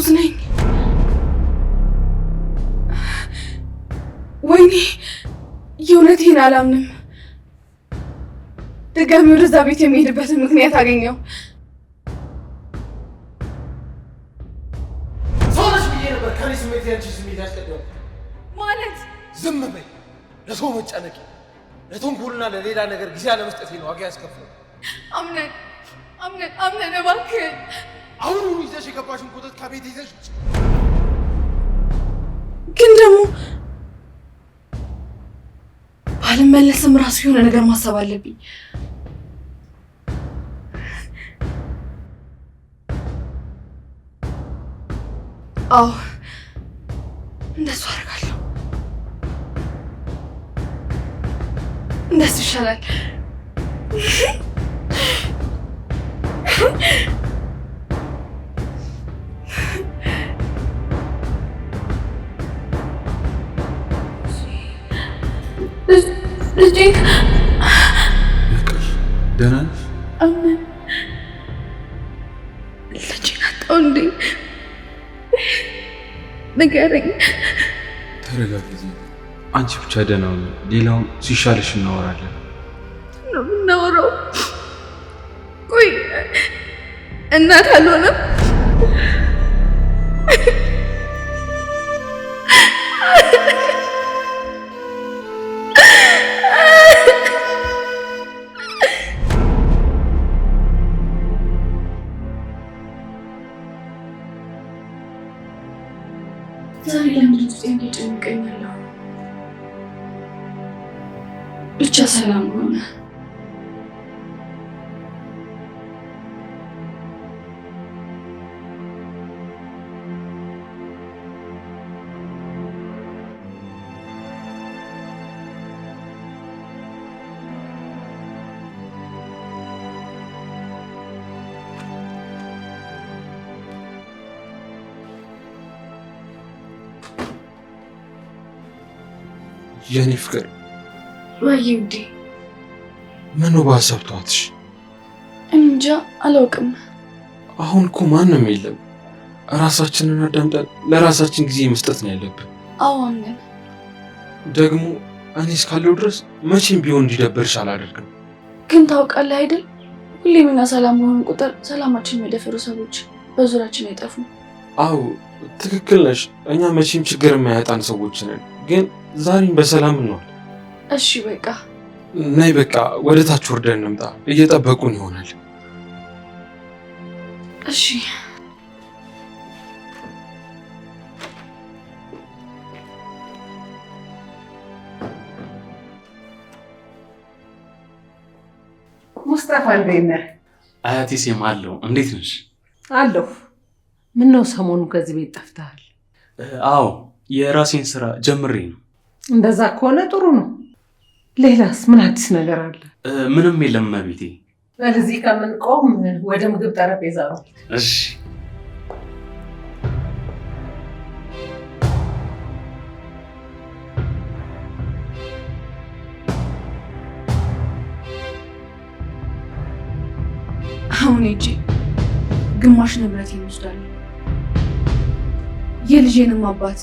እርጉዝ ነኝ። ወይኔ የእውነቴን አላምንም። ድጋሚ ወደዛ ቤት የሚሄድበትን ምክንያት አገኘው። ሰውነሽ ብዬ ነበር ከኔ ስሜት ያንቺ ስሜት ያስቀደው ማለት ዝም በይ። ለሰው መጨነቂ ለተንኮልና ለሌላ ነገር ጊዜ አለመስጠቴ ነው ዋጋ ያስከፍለው። አምነን እባክህ አሁኑኑ ይዘሽ የገባሽን ኮተት ከቤት ይዘሽ ግን ደግሞ ባልመለስም ራሱ የሆነ ነገር ማሰብ አለብኝ። አዎ እንደሱ አደርጋለሁ። እንደሱ ይሻላል። ልጄ ደህና ነሽ? አሜን። ልጄን አጣሁ እንዴ? ንገረኝ። ተረጋጊ። አንቺ ብቻ ደህና ሁኚ። ሌላውን ሲሻልሽ እናወራለን። ነው የምናወራው? ቆይ እናት አልሆነም? ዛሬ ለምንድን ውስጥ የሚጨንቀኛለሁ? ብቻ ሰላም ሆነ። የኔ ፍቅር ወይ ውዴ፣ ምን ነው በሀሳብ ተዋትሽ? እንጃ አላውቅም። አሁን እኮ ማንም የለም። ራሳችንን አዳምጠን ለራሳችን ጊዜ መስጠት ነው ያለብን። አዎን፣ ደግሞ እኔ እስካለሁ ድረስ መቼም ቢሆን እንዲደበርሽ አላደርግም። ግን ታውቃለህ አይደል፣ ሁሌም እኛ ሰላም በሆኑ ቁጥር ሰላማችን የሚደፈሩ ሰዎች በዙሪያችን አይጠፉም። አዎ ትክክል ነሽ። እኛ መቼም ችግር የማያጣን ሰዎች ነን። ግን ዛሬም በሰላም እንዋል። እሺ በቃ ነይ፣ በቃ ወደ ታች ወርደን እንምጣ። እየጠበቁን ይሆናል። እሺ ሙስጠፋ እንዴት ነህ? አያቴ ሴም አለው። እንዴት ነሽ? አለሁ። ምነው ሰሞኑ ከዚህ ቤት ጠፍተሃል? አዎ የራሴን ስራ ጀምሬ ነው። እንደዛ ከሆነ ጥሩ ነው። ሌላስ ምን አዲስ ነገር አለ? ምንም የለም እመቤቴ። በዚህ ከምንቆም ወደ ምግብ ጠረጴዛ ነው። እሺ አሁን ሂጂ፣ ግማሽ ንብረት ይወስዳል። የልጄንም አባት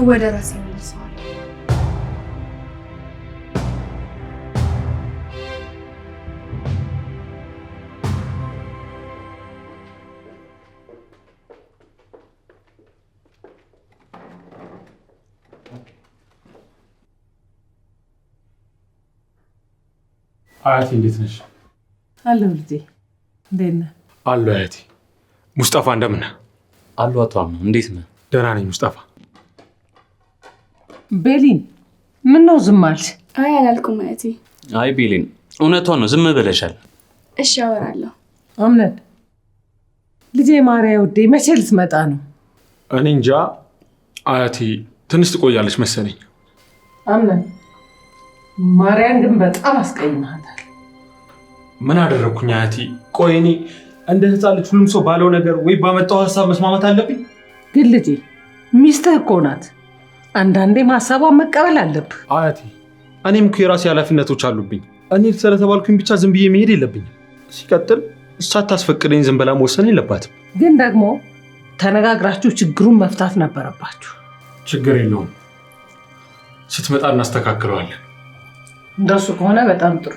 ወደ ራሴ መልሰዋል። አያቴ እንዴት ነሽ? አለሁ ልጄ፣ እንዴት ነህ? አሉ አያቴ። ሙስጠፋ እንደምን ነህ? አሉ አቶ አምነው፣ እንዴት ነህ? ደህና ነኝ ሙስጠፋ። ቤሊን ምን ነው ዝም አልሽ? አይ አላልኩም አያቴ። አይ ቤሊን እውነቷን ነው፣ ዝም ብለሻል። እሺ አወራለሁ። አምነን ልጄ፣ ማርያ ውዴ፣ መቼ ልትመጣ ነው? እኔ እንጃ አያቴ፣ ትንሽ ትቆያለች መሰለኝ። አምነን ማርያን ግን በጣም አስቀይመሃታል። ምን አደረግኩኝ አያቴ? ቆይ እኔ እንደ ህፃን ልጅ ሁሉም ሰው ባለው ነገር ወይ ባመጣው ሀሳብ መስማማት አለብኝ? ግን ልጄ ሚስትህ እኮ ናት። አንዳንዴም ሀሳቧን መቀበል አለብህ። አያቴ እኔም እኮ የራሴ ኃላፊነቶች አሉብኝ። እኔ ስለተባልኩኝ ብቻ ዝም ብዬ መሄድ የለብኝም። ሲቀጥል ሳታስፈቅደኝ ዝም ብላ መወሰን የለባትም። ግን ደግሞ ተነጋግራችሁ ችግሩን መፍታት ነበረባችሁ። ችግር የለውም፣ ስትመጣ እናስተካክለዋለን። እንደሱ ከሆነ በጣም ጥሩ።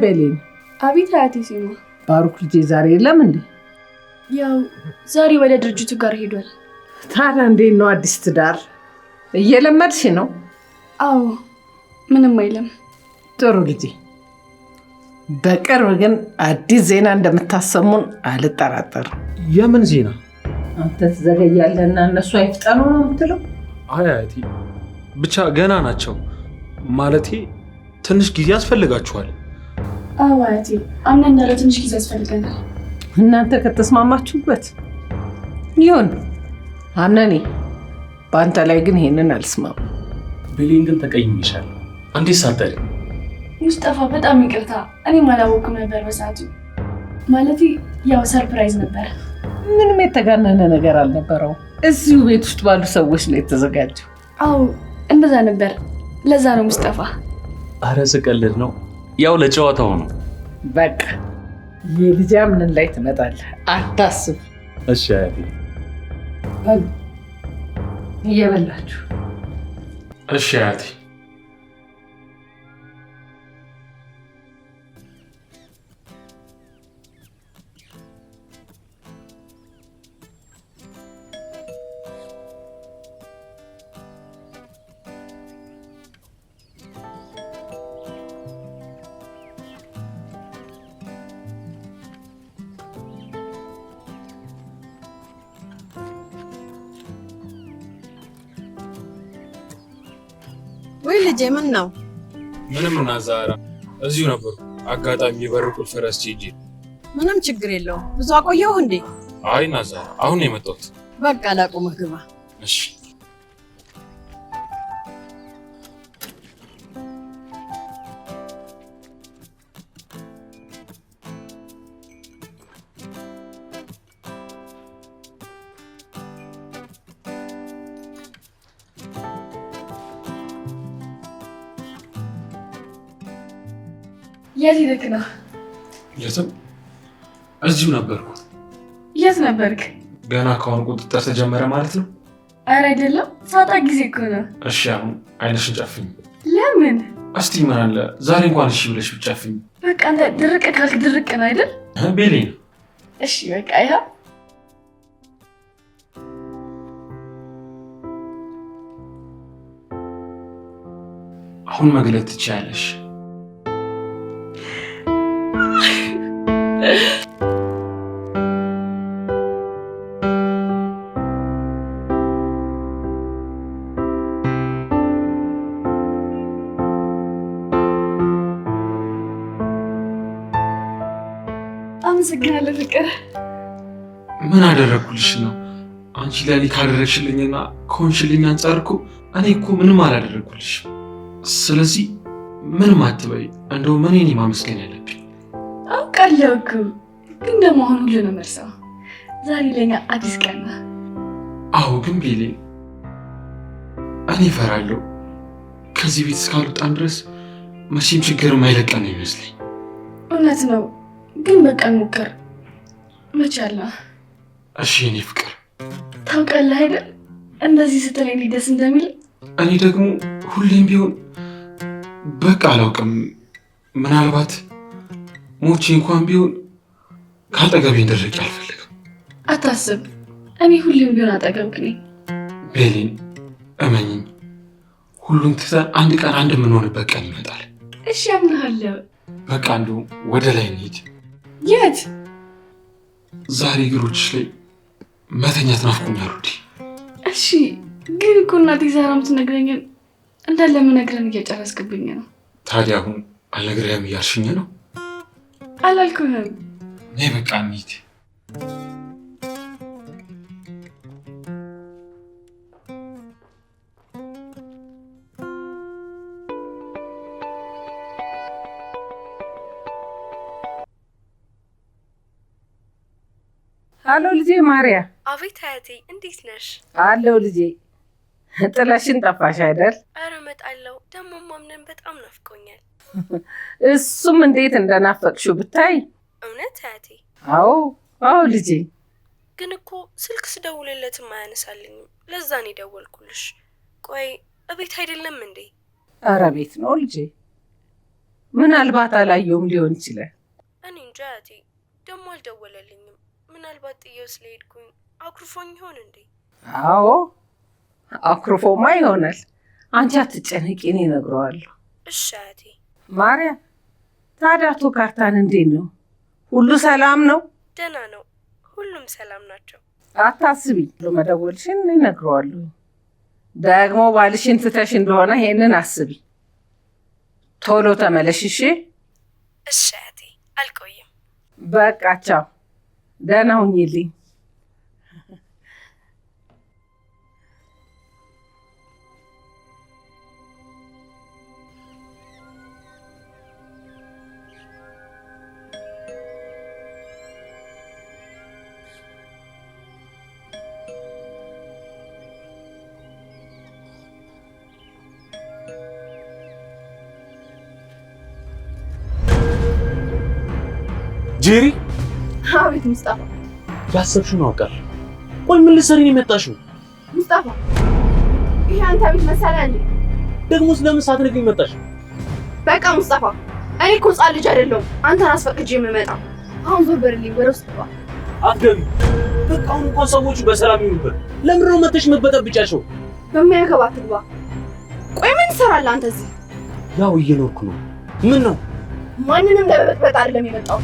ቤሌን። አቤት አያቴ ሲማ። ባሩክ ልጄ ዛሬ የለም እንዴ? ያው ዛሬ ወደ ድርጅቱ ጋር ሄዷል። ታዲያ እንዴት ነው አዲስ ትዳር እየለመድሽ ነው? አዎ ምንም አይለም። ጥሩ ልጄ። በቅርብ ግን አዲስ ዜና እንደምታሰሙን አልጠራጠርም። የምን ዜና? አንተ ትዘገያለህና እነሱ አይፍጠኑ ነው የምትለው? አይ አያቴ፣ ብቻ ገና ናቸው። ማለቴ ትንሽ ጊዜ ያስፈልጋችኋል። አዎ አያቴ፣ አምና እንዳለው ትንሽ ጊዜ ያስፈልገናል። እናንተ ከተስማማችሁበት ይሁን። አምነኔ በአንተ ላይ ግን ይሄንን አልስማም። ቤሌን ግን ተቀይሜሻለሁ። እንዴት ሳትጠሪ? ሙስጠፋ በጣም ይቅርታ፣ እኔም አላወኩም ነበር በሰዓቱ። ማለቴ ያው ሰርፕራይዝ ነበር። ምንም የተጋነነ ነገር አልነበረው። እዚሁ ቤት ውስጥ ባሉ ሰዎች ላይ የተዘጋጀው። አዎ እንደዛ ነበር። ለዛ ነው ሙስጠፋ። አረ ስቀልድ ነው፣ ያው ለጨዋታው ነው። በቃ የልጅ ምን ላይ ትመጣለህ፣ አታስብ። እሺ አያቴ። እየበላችሁ። እሺ አያቴ። ወይ ልጄ ምን ነው? ምንም ናዛራ፣ እዚሁ ነበርኩ። አጋጣሚ የበር ቁልፍ ረስቼ ሂጄ። ምንም ችግር የለውም። ብዙ አቆየሁ እንዴ? አይ ናዛራ፣ አሁን ነው የመጣሁት። በቃ ላቁምህ፣ ግባ። እሺ። የት ሄደክ ነው? የትም፣ እዚሁ ነበርኩ። የት ነበርክ? ገና ከአሁን ቁጥጥር ተጀመረ ማለት ነው? ኧረ አይደለም፣ ሳጣ ጊዜ እኮ ነው። እሺ አሁን አይንሽን ጨፍኝ። ለምን? እስቲ ምን አለ ዛሬ እንኳን እሺ ብለሽ ብጨፍኝ። በቃ አንተ ድርቅ ካልክ ድርቅ ነው አይደል? ቤሌን። እሺ በቃ ይኸው። አሁን መግለጥ ትችያለሽ። አመሰግናለሁ ፍቅር። ምን አደረግኩልሽ ነው? አንቺ ለኔ ካደረግሽልኝና ከሆንሽልኝ አንጻር እኮ እኔ እኮ ምንም አላደረግኩልሽ። ስለዚህ ምንም አትበይ። እንደውም እኔን ማመስገን ያለብኝ። አውቃለሁ እኮ ግን ደግሞ አሁን ሁሉንም እርሳው። ዛሬ ለኛ አዲስ ቀን ነው። አዎ ግን ቤሌ፣ እኔ እፈራለሁ። ከዚህ ቤት እስካልወጣን ድረስ መቼም ችግር የማይለቀን ነው ይመስለኝ። እውነት ነው፣ ግን በቃ እንሞክር። መቻላ። እሺ የኔ ፍቅር። ታውቃለህ አይደል እንደዚህ ስትለኝ ደስ እንደሚል። እኔ ደግሞ ሁሌም ቢሆን በቃ አላውቅም፣ ምናልባት ሞቼ እንኳን ቢሆን ካጠገቤ እንድርቅ አልፈልግም። አታስብ፣ እኔ ሁሌም ቢሆን አጠገብክ ነኝ። ቤሌን እመኝኝ፣ ሁሉም ትተን አንድ ቀን አንድ የምንሆንበት ቀን ይመጣል። እሺ አምናለሁ። በቃ እንደውም ወደ ላይ እንሂድ። የት? ዛሬ እግሮችሽ ላይ መተኛት ናፍቆኛል ውዴ። እሺ ግን እኮ እናቴ ዛሬ የምትነግረኝን እንዳለ የምነግረን እየጨረስክብኝ ነው። ታዲያ አሁን አልነግርህም እያልሽኝ ነው? አላልኩህም። ነይ በቃ እንሂድ። አሎ ልጄ ማርያ። አቤት አያቴ፣ እንዴት ነሽ? አለው ልጄ። ጥለሽን ጠፋሽ አይደል? አረ እመጣለሁ። ደግሞ ማምነን በጣም ናፍቆኛል። እሱም እንዴት እንደናፈቅሽው ብታይ። እውነት አያቴ? አዎ አዎ ልጄ። ግን እኮ ስልክ ስደውልለትም አያነሳልኝም። ለዛ ነው የደወልኩልሽ። ቆይ እቤት አይደለም እንዴ? ኧረ ቤት ነው ልጄ። ምናልባት አላየውም ሊሆን ይችላል። እኔ እንጃ አያቴ፣ ደግሞ አልደወለልኝም። ምናልባት ጥዬው ስለሄድኩኝ አኩርፎኝ ይሆን እንዴ? አዎ አኩርፎማ ይሆናል። አንቺ አትጨነቂ፣ እኔ እነግረዋለሁ። እሺ አያቴ። ማርያም፣ ታዲያ አቶ ካርታን እንዴት ነው? ሁሉ ሰላም ነው? ደህና ነው፣ ሁሉም ሰላም ናቸው። አታስቢ፣ መደወልሽን እኔ እነግረዋለሁ። ደግሞ ባልሽን ትተሽ እንደሆነ ይሄንን አስቢ። ቶሎ ተመለሽ እሺ? እሺ አያቴ፣ አልቆይም። በቃ ቻው፣ ደህና ሁኚልኝ። ጄሪ። አቤት ሙስጣፋ። ያሰብሽውን አውቃለሁ። ቆይ ምን ልትሰሪ ነው የመጣሽው? ሙስጣፋ፣ ይሄ አንተ ቤት መሰለህ እንዴ? ደግሞ ስለምን ሳትነግሪኝ መጣሽ? በቃ ሙስጣፋ፣ እኔ እኮ ሕፃን ልጅ አይደለሁም አንተን አስፈቅጄ የምመጣው። አሁን ዞር በልልኝ፣ ወደ ውስጥ ግባ። አትገቢ። በቃ አሁን እንኳን ሰዎቹ በሰላም ይኑበት። ለምንድን ነው መተሽ መበጠብጫቸው? በሚያገባ አትግባ። ቆይ ምን ትሰራለህ አንተ እዚህ? ያው እየኖርኩ ነው። ምን ነው? ማንንም ለመበጥበጥ አይደለም የመጣው፣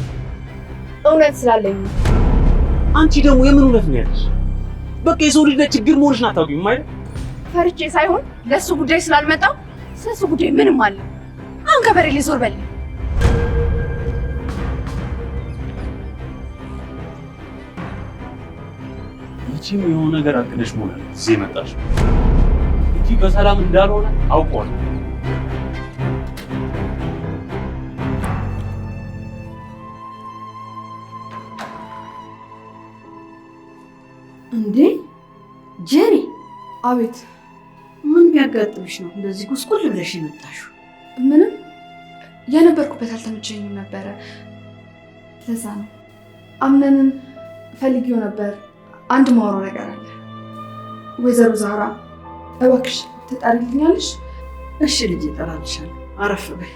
እውነት ስላለኝ። አንቺ ደግሞ የምን እውነት ነው ያለሽ? በቃ የሰው ልጅ ችግር መሆንሽን አታውቂም አይደል? ፈርቼ ሳይሆን ለሱ ጉዳይ ስላልመጣው ስለሱ ጉዳይ ምንም አለ። አሁን ከበሬ ላይ ዞር በልልኝ። መቼም የሆነ ነገር አቅደሽ መሆን አለ እዚህ የመጣሽው እንጂ በሰላም እንዳልሆነ አውቀዋለሁ። እንዴ ጄሪ! አቤት። ምን ቢያጋጥምሽ ነው እንደዚህ ጉስቁል ብለሽ የመጣሽው? ምንም፣ የነበርኩበት አልተመቸኝም ነበረ። ለዛ ነው። አምነንን ፈልጌው ነበር። አንድ ማውራው ነገር አለ። ወይዘሮ ዛራ እባክሽ ትጠሪልኛለሽ? እሺ ልጅ እጠራልሻለሁ። አረፍ በይ።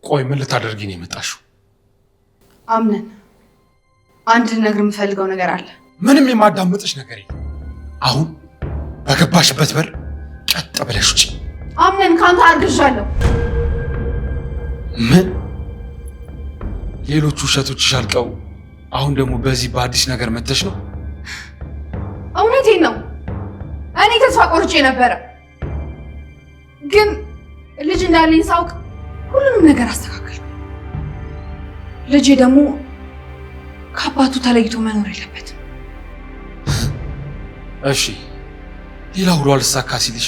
ቆይ ምን ልታደርጊ ነው የመጣሽው? አምነን አንድ ልነግር የምፈልገው ነገር አለ። ምንም የማዳመጥሽ ነገር የለም። አሁን በገባሽበት በር ቀጥ ብለሽ ውጪ። አምነን ካንተ አርግዣለሁ። ምን? ሌሎቹ ውሸቶችሽ አልቀው አሁን ደግሞ በዚህ በአዲስ ነገር መተሽ ነው? እውነቴን ነው። እኔ ተስፋ ቆርጬ ነበረ፣ ግን ልጅ እንዳለኝ ሳውቅ ሁሉንም ነገር አስተካከልኩ። ልጄ ደግሞ ከአባቱ ተለይቶ መኖር የለበትም። እሺ፣ ሌላ ሁሉ አልሳካ ሲልሽ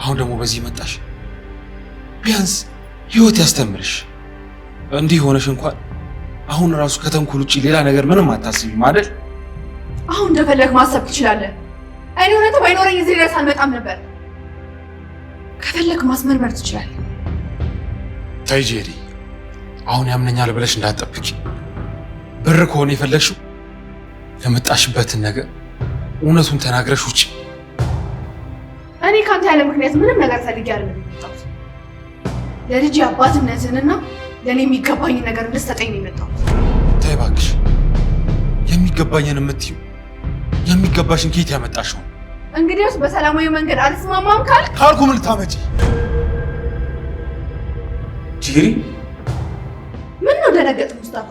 አሁን ደግሞ በዚህ መጣሽ። ቢያንስ ህይወት ያስተምርሽ። እንዲህ ሆነሽ እንኳን አሁን ራሱ ከተንኮል ውጪ ሌላ ነገር ምንም አታስቢም አይደል? አሁን እንደፈለግ ማሰብ ትችላለህ። እኔ እውነት ባይኖረኝ እዚህ ድረስ አልመጣም ነበር። ከፈለግ ማስመርመር ትችላለህ። ተይ ጄሪ፣ አሁን ያምነኛል ብለሽ እንዳትጠብቂ። ብር ከሆነ የፈለግሽው የመጣሽበትን ነገር እውነቱን ተናግረሽ ውጪ። እኔ ካንተ ያለ ምክንያት ምንም ነገር ፈልጌ አይደለም የመጣሁት። ለልጅ አባትነትንና ለእኔ የሚገባኝ ነገር እንድትሰጠኝ ነው የመጣሁት። ተይ እባክሽ፣ የሚገባኝን የምትይው የሚገባሽን ከየት ያመጣሽው? እንግዲያውስ በሰላማዊ መንገድ አልስማማም ካልኩ ምን ልታመጪ? ጄሪ፣ ምን ነው ደነገጥ ሙስጣፋ?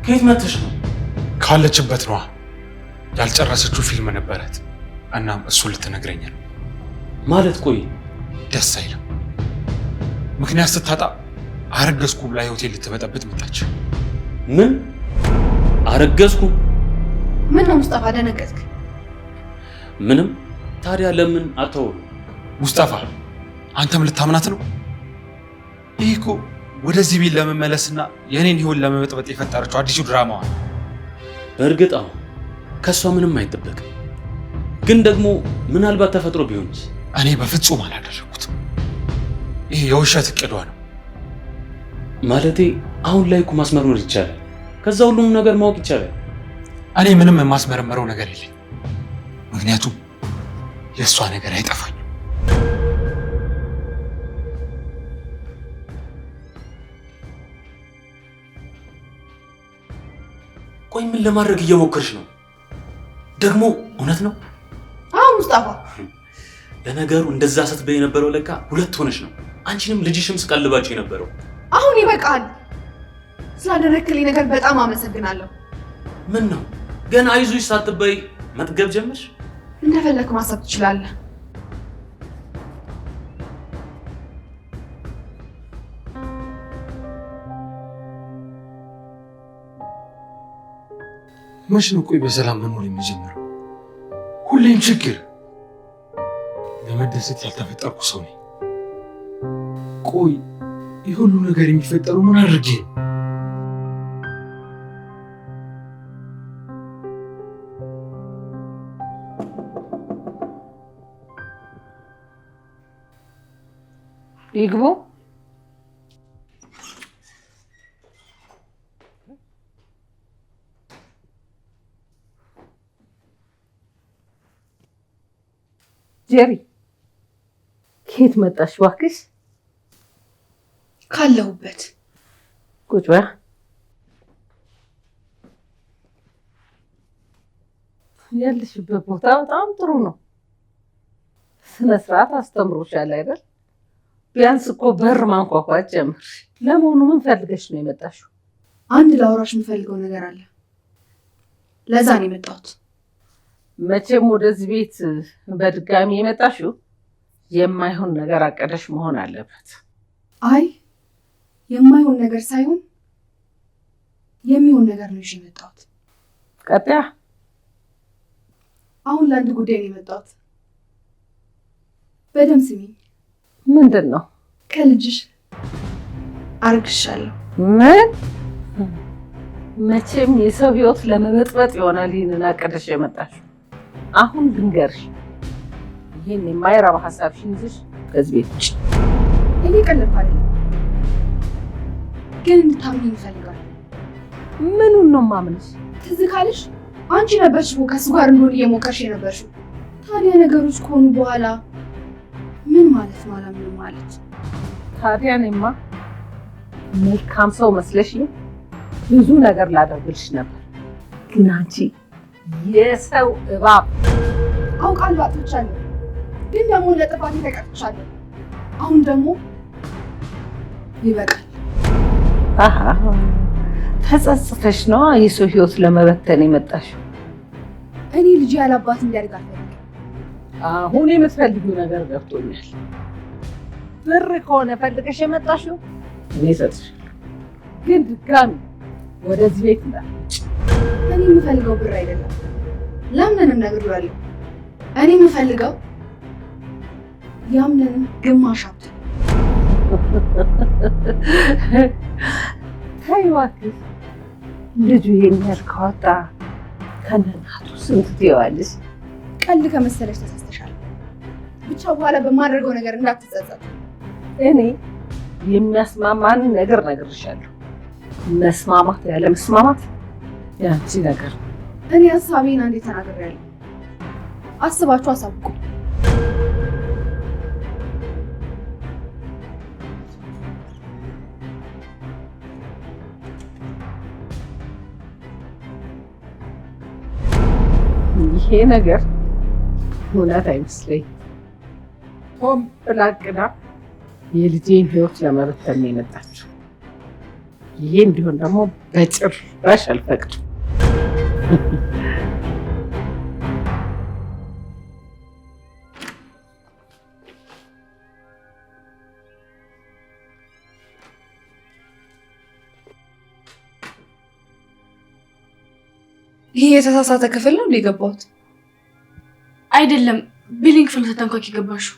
ከየት መተሽ ነው? ካለችበት ነዋ። ያልጨረሰችው ፊልም ነበረት። እናም እሱ ልትነግረኝ ነው ማለት። ቆይ ደስ አይልም። ምክንያት ስታጣ አረገዝኩ ብላ ሆቴል ልትበጠብጥ መጣች። ምን አረገዝኩ። ምን ነው ሙስጠፋ ደነገጥክ? ምንም። ታዲያ ለምን አታወሩ? ሙስጠፋ አንተም ልታምናት ነው? ይህ እኮ ወደዚህ ቤት ለመመለስና የኔን ህይወት ለመበጥበጥ የፈጠረችው አዲሱ ድራማዋ። በእርግጥ አዎ፣ ከሷ ምንም አይጠበቅም። ግን ደግሞ ምናልባት ተፈጥሮ ቢሆንስ? እኔ በፍጹም አላደረኩትም። ይሄ የውሸት እቅዷ ነው። ማለቴ አሁን ላይ እኮ ማስመርመር ይቻላል። ከዛ ሁሉም ነገር ማወቅ ይቻላል። እኔ ምንም የማስመረምረው ነገር የለኝም። ምክንያቱም የእሷ ነገር አይጠፋኝም። ቆይ ምን ለማድረግ እየሞከርሽ ነው? ደግሞ እውነት ነው? አዎ ሙስጠፋ። ለነገሩ እንደዛ ስትበይ የነበረው ለካ ሁለት ሆነሽ ነው። አንቺንም ልጅሽም ስቀልባችሁ የነበረው። አሁን ይበቃል። ስላደረክልኝ ነገር በጣም አመሰግናለሁ። ምን ነው ገና አይዞሽ ሳትበይ መጥገብ ጀመርሽ? እንደፈለክ ማሰብ ትችላለህ። መች ነው ቆይ በሰላም መኖር የሚጀምረው? ሁሌም ችግር። ለመደሰት ያልተፈጠርኩ ሰው ነኝ። ቆይ ይህ ሁሉ ነገር የሚፈጠረው ምን አድርጌ ነው? ይግቡ። ጄሪ ከየት መጣሽ እባክሽ? ካለሁበት። ቁጭ በይ። ያለሽበት ቦታ በጣም ጥሩ ነው። ስነ ስርዓት አስተምሮሻል አይደል? ቢያንስ እኮ በር ማንኳኳት ጀምር። ለመሆኑ ምን ፈልገሽ ነው የመጣሽው? አንድ ላውራሽ የምፈልገው ነገር አለ። ለዛ ነው የመጣሁት። መቼም ወደዚህ ቤት በድጋሚ የመጣሽው የማይሆን ነገር አቀደሽ መሆን አለበት። አይ የማይሆን ነገር ሳይሆን የሚሆን ነገር ነው ይዤ የመጣሁት። ቀጥያ። አሁን ለአንድ ጉዳይ ነው የመጣሁት። በደምብ ስሚኝ። ምንድን ነው? ከልጅሽ አርግሻለሁ። ምን? መቼም የሰው ህይወት ለመበጥበጥ ይሆናል ይህንን አቀደሽ የመጣሽው። አሁን ልንገርሽ፣ ይህን የማይረባ ሀሳብሽን ይዘሽ ከዚህ ቤት ውጭ። እኔ ቀለድኩ አይደለም፣ ግን እንድታምኚኝ እፈልጋለሁ። ምኑን ነው የማምንሽ? ትዝ ካለሽ አንቺ ነበርሽ እኮ ከእሱ ጋር እንደሆነ እየሞከርሽ የነበርሽው። ታዲያ ነገሮች ከሆኑ በኋላ ምን ማለት ነው አላምንም ማለት? ታዲያ እኔማ መልካም ሰው መስለሽኝ ብዙ ነገር ላደርግልሽ ነበር፣ ግን አንቺ የሰው እባብ። አውቃለሁ አጥፍቻለሁ፣ ግን ደግሞ ለጥፋቴ ተቀጥቻለሁ። አሁን ደግሞ ይበቃል። አሃ ተጸጽተሽ ነው የሰው ህይወት ለመበተን የመጣሽው? እኔ ልጅ ያላባት እንዲያድግ አልፈልግም። አሁን የምትፈልጊው ነገር ገብቶኛል። ብር ከሆነ ፈልገሽ የመጣሽው እኔ እሰጥሻለሁ፣ ግን ድጋሚ ወደዚህ ቤት እንዳትመጪ። እኔ የምፈልገው ብር አይደለም፣ ለምንንም ነግሬዋለሁ። እኔ የምፈልገው ያምንን ግማሽ ሀብት። ተይ እባክሽ፣ ልጁ ይሄን ያህል ካወጣ ከነናቱ ስንት ትይዋለሽ? ቀልድ ከመሰለሽ ተሳስተሻል። ብቻ በኋላ በማድረገው ነገር እንዳትጸጸት። እኔ የሚያስማማንን ነገር ነግርሻለሁ። መስማማት ያለ መስማማት ያንቺ ነገር። እኔ ሀሳቤን አንዴ ተናግሬያለሁ። አስባችሁ አሳውቁ። ይሄ ነገር እውነት አይመስለኝም። ሆን ብላ አቅዳ የልጄን ህይወት ለመበተን ነው የመጣችው። ይሄ እንዲሆን ደግሞ በጭራሽ አልፈቅድም። ይሄ የተሳሳተ ክፍል ነው እንደ ገባሁት? አይደለም፣ ቢሊንግ ክፍል ተንኳክ የገባሽው።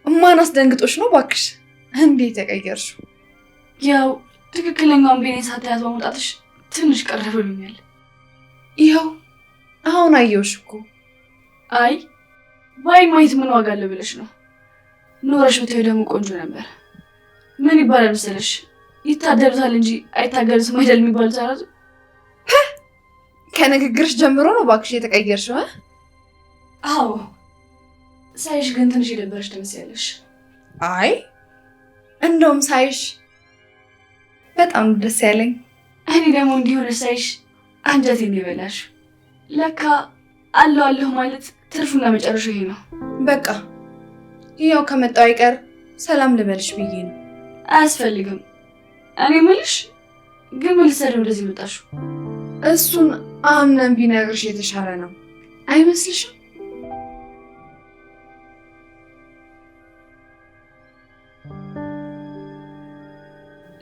ማን አስደንግጦሽ ነው ባክሽ? እንዴት ተቀየርሽው? ያው ትክክለኛውን ቤኔ ሳታያት በመውጣትሽ ትንሽ ቀረ ብሎኛል። ይኸው አሁን አየሁሽ እኮ። አይ ባይ ማየት ምን ዋጋ አለ ብለሽ ነው። ኖረሽ ብታዩ ደግሞ ቆንጆ ነበር። ምን ይባላል መሰለሽ? ይታደሉታል እንጂ አይታገሉትም አይደል የሚባሉት አራቱ። ከንግግርሽ ጀምሮ ነው ባክሽ የተቀየርሽው። አዎ ሳይሽ ግን ትንሽ የደበረሽ ትመስያለሽ። አይ እንደውም ሳይሽ በጣም ደስ ያለኝ። እኔ ደግሞ እንዲሆነ ሳይሽ አንጀቴን ይበላሽ። ለካ አለሁ ማለት ትርፉና መጨረሻው ይሄ ነው። በቃ ያው ከመጣው አይቀር ሰላም ልበልሽ ብዬ ነው። አያስፈልግም። እኔ የምልሽ ግን ምን ልትሰሪ ወደዚህ መጣሽው? እሱን አምነን ቢነግርሽ የተሻለ ነው አይመስልሽም?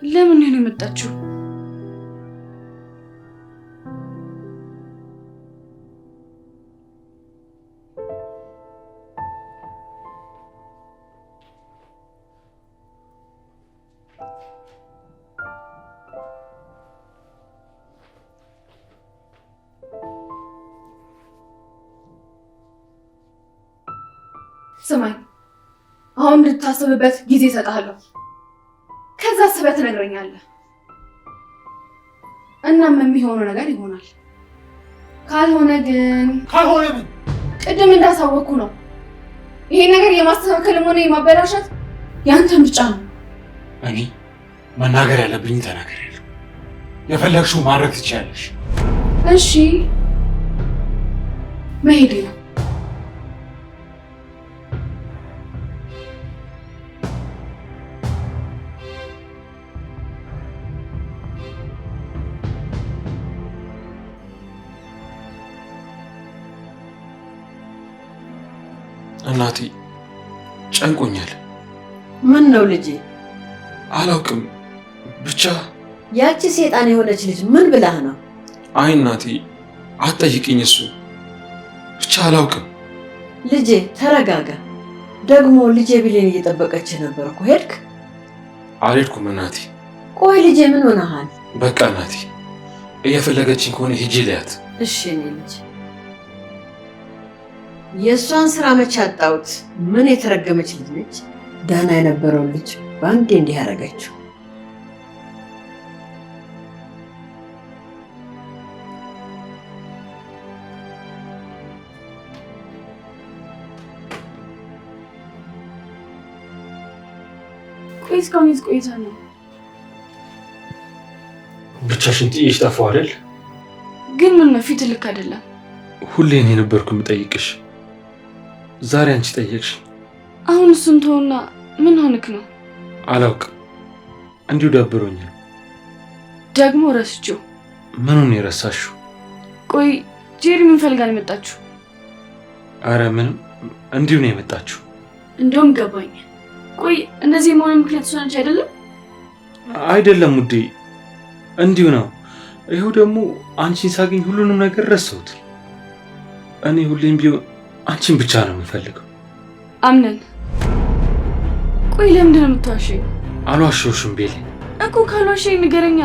ለምን ነው የመጣችው? ስማኝ፣ አሁን እንድታስብበት ጊዜ እሰጥሃለሁ። ከዛ አስበህ ትነግረኛለህ። እናም የሚሆነው ነገር ይሆናል። ካልሆነ ግን ካልሆነ ምን? ቅድም እንዳሳወቅኩ ነው። ይሄ ነገር የማስተካከልም ሆነ የማበላሸት ያንተ ምርጫ ነው። እኔ መናገር ያለብኝ ተናግሬያለሁ። የፈለግሽው ማድረግ ትችያለሽ። እሺ መሄድ ነው። እናቴ ጨንቆኛል። ምን ነው ልጄ? አላውቅም ብቻ ያቺ ሴጣን የሆነች ልጅ ምን ብላህ ነው? አይ እናቴ አትጠይቅኝ፣ እሱ ብቻ አላውቅም። ልጄ ተረጋጋ። ደግሞ ልጄ ብሌን እየጠበቀች ነበር እኮ ሄድክ? አልሄድኩም እናቴ። ቆይ ልጄ ምን ሆነሃል? በቃ እናቴ እየፈለገችኝ ከሆነ ሂጂ ልያት። እሺ እኔ ልጅ የእሷን ስራ መቼ አጣሁት? ምን የተረገመች ልጅ ነች። ደህና የነበረውን ልጅ በአንዴ እንዲህ ያደረገችው። ቆይ እስካሁን የት ቆይታ ነው? ብቻሽን ጥዬሽ ጠፋሁ አይደል? ግን ምን ነው ፊት ልክ አይደለም። ሁሌ እኔ ነበርኩ የምጠይቅሽ፣ ዛሬ አንቺ ጠየቅሽ። አሁን እሱን ተውና ምን ሆንክ ነው? አላውቅም እንዲሁ ደብሮኛል። ደግሞ ረስቼው። ምኑን የረሳሽው? ቆይ ጄሪ ምን ፈልጋ ነው የመጣችሁ? አረ ምንም እንዲሁ ነው የመጣችሁ። እንደውም ገባኝ። ቆይ እንደዚህ የመሆን ምክንያት እሷ ነች አይደለም? አይደለም ውዴ፣ እንዲሁ ነው። ይኸው ደግሞ አንቺን ሳገኝ ሁሉንም ነገር ረሳሁት። እኔ ሁሌም ቢሆን አንቺን ብቻ ነው የምፈልገው። አምነን። ቆይ ለምንድን ነው የምትዋሸኝ? አልዋሸሁሽም ቤሌ። እኮ ካልዋሸኝ ንገረኛ።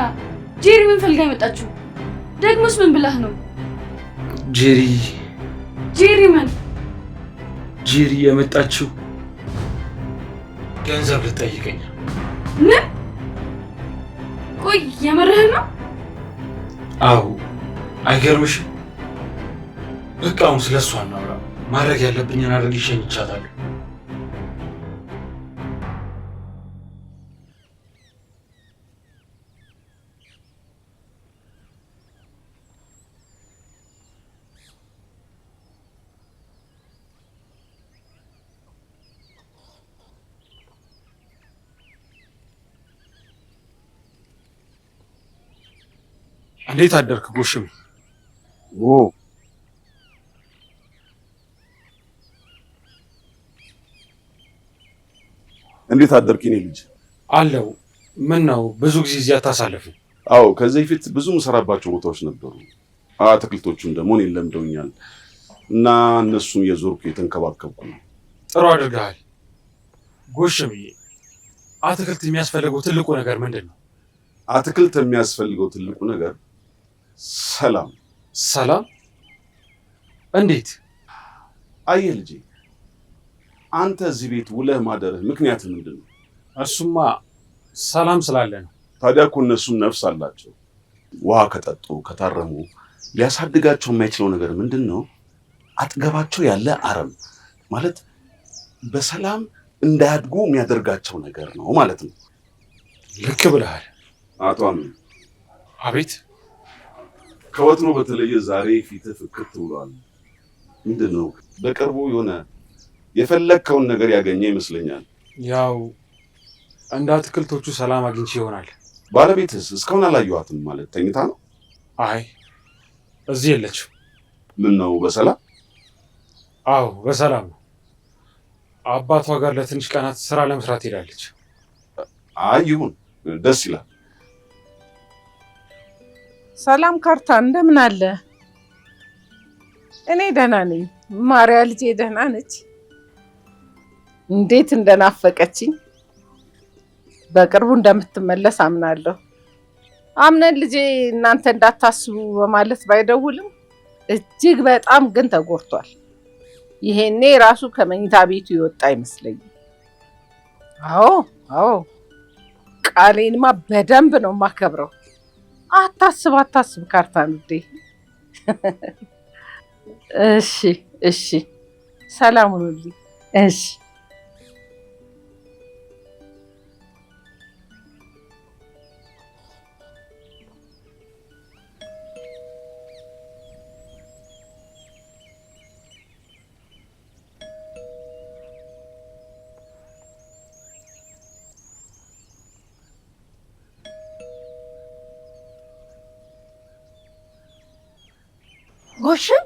ጄሪ ምን ፈልጋ የመጣችሁ? ደግሞስ ምን ብላህ ነው? ጄሪ ምን? ጄሪ የመጣችው ገንዘብ ልጠይቀኝ። ምን? ቆይ የምርህ ነው? አዎ። አይገርምሽም? በቃ አሁን ስለሷ እናውራ። ማድረግ ያለብኝን አድርጌ ሸኝቻታለሁ። እንዴት አደርክ ጎሽም? እንዴት አደርክ የኔ ልጅ? አለው። ምን ነው ብዙ ጊዜ እዚያ ታሳለፍን? አዎ፣ ከዚህ በፊት ብዙ የምሰራባቸው ቦታዎች ነበሩ። አትክልቶቹን ደግሞ እኔን ለምደውኛል እና እነሱን የዞርኩ የተንከባከብኩ ነው። ጥሩ አድርገሃል ጎሽምዬ። አትክልት የሚያስፈልገው ትልቁ ነገር ምንድን ነው? አትክልት የሚያስፈልገው ትልቁ ነገር ሰላም። ሰላም? እንዴት? አየህ ልጄ፣ አንተ እዚህ ቤት ውለህ ማደርህ ምክንያት ምንድን ነው? እሱማ ሰላም ስላለ ነው። ታዲያ እኮ እነሱም ነፍስ አላቸው። ውሃ ከጠጡ ከታረሙ ሊያሳድጋቸው የማይችለው ነገር ምንድን ነው? አጠገባቸው ያለ አረም ማለት በሰላም እንዳያድጉ የሚያደርጋቸው ነገር ነው ማለት ነው። ልክ ብለሃል አቶ አሚን። አቤት። ከወትሮ በተለየ ዛሬ ፊትህ ፍክት ብሏል። ምንድን ነው? በቅርቡ የሆነ የፈለግከውን ነገር ያገኘ ይመስለኛል። ያው እንደ አትክልቶቹ ሰላም አግኝቼ ይሆናል። ባለቤትስ እስካሁን አላየኋትም። ማለት ተኝታ ነው? አይ እዚህ የለችም። ምን ነው? በሰላም? አዎ በሰላም ነው። አባቷ ጋር ለትንሽ ቀናት ስራ ለመስራት ሄዳለች። አይ ይሁን፣ ደስ ይላል። ሰላም ካርታ፣ እንደምን አለ? እኔ ደህና ነኝ። ማርያ ልጄ ደህና ነች? እንዴት እንደናፈቀችኝ። በቅርቡ እንደምትመለስ አምናለሁ። አምነን ልጄ እናንተ እንዳታስቡ በማለት ባይደውልም እጅግ በጣም ግን ተጎድቷል። ይሄኔ ራሱ ከመኝታ ቤቱ ይወጣ አይመስለኝም። አዎ ቃሌንማ በደንብ ነው የማከብረው። አታስብ ካርታን ውዴ። እሺ ሰላም ሁኑልኝ። እሺ ጎሽም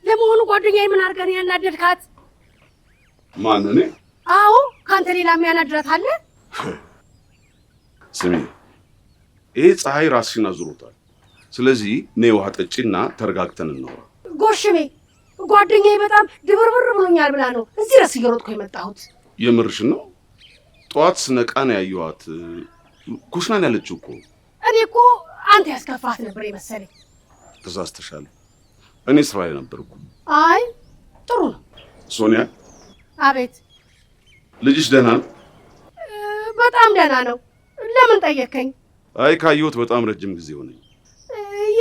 ለመሆኑ ጓደኛዬ ምን አድርገን ያናደድካት? ማን? እኔ? አዎ ካንተ ሌላ የሚያናድራት አለ? ስሚ፣ ይሄ ፀሐይ ራስሽን አዙሮታል። ስለዚህ ነይ ውሃ ጠጪና ተረጋግተን እናወራ። ጎሽሜ ጓደኛዬ በጣም ድብርብር ብሎኛል ብላ ነው እዚህ ድረስ እየሮጥኩ የመጣሁት። የምርሽን ነው? ጠዋት ስነቃ ነው ያየኋት። ኩሽናን ያለችው እኮ። እኔ እኮ አንተ ያስከፋት ነበር የመሰለኝ። ተሳስተሻል። እኔ ስራ ላይ ነበርኩ። አይ ጥሩ ነው። ሶኒያ። አቤት። ልጅሽ ደህና ነው? በጣም ደህና ነው። ለምን ጠየከኝ? አይ ካየሁት በጣም ረጅም ጊዜ ሆነኝ።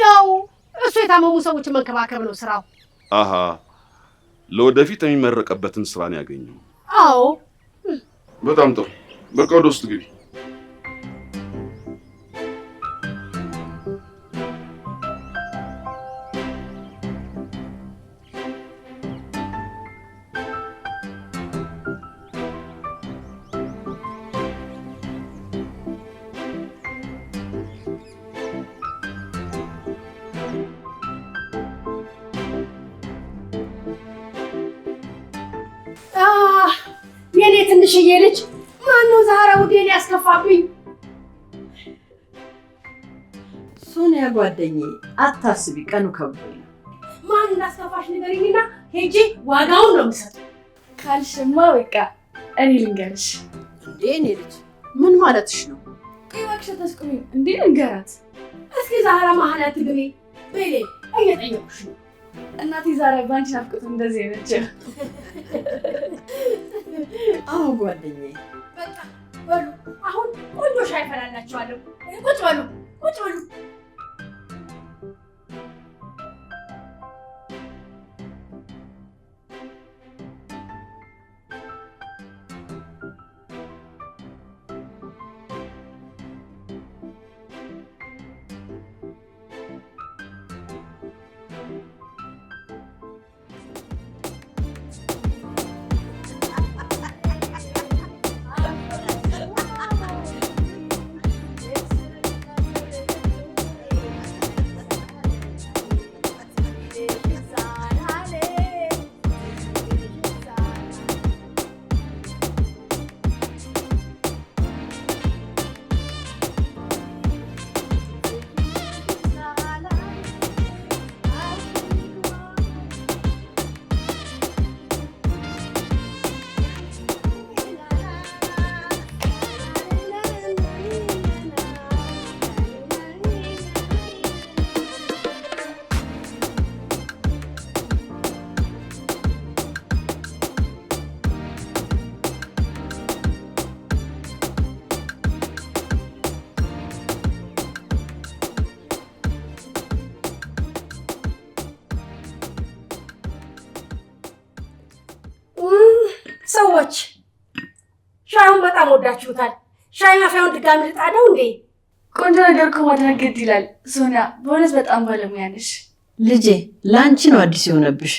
ያው እሱ የታመሙ ሰዎችን መንከባከብ ነው ስራው። አሃ፣ ለወደፊት የሚመረቀበትን ስራ ነው ያገኘው። አዎ በጣም ጥሩ። በቃ ወደ ውስጥ ግቢ። የኔ ትንሽዬ ልጅ ማነው ዛሬ ውዴን ያስከፋብኝ? ሶኒያ ጓደኛዬ፣ አታስቢ፣ ቀኑ ከብዶኝ። ማን እንዳስከፋሽ ንገሪኝና ሄጄ ዋጋውን ነው የምሰጠው። ካልሽማ በቃ እኔ ልንገርሽ። እንዴ እኔ ልጅ ምን ማለትሽ ነው? እባክሽ ተስቁሚ። እንዴ ልንገራት እስኪ ዛሬ መሀላት ግቢ በሌ እየጠየቁሽ ነው። እናቴ ዛሬ ባንቺ ናፍቆት እንደዚህ ነች። አዎ ጓደኛዬ። በቃ በሉ አሁን ቆንጆ ሻይ ፈላላችኋለሁ። ቁጭ በሉ ቁጭ በሉ። አሁን በጣም ወዳችሁታል። ሻይ ማፊያውን ድጋሚ ልጣደው እንዴ? ቆንጆ ነገር እኮ ማድረግ ግድ ይላል። ሶኒያ በእውነት በጣም ባለሙያ ነሽ። ልጄ ለአንቺ ነው አዲስ የሆነብሽ።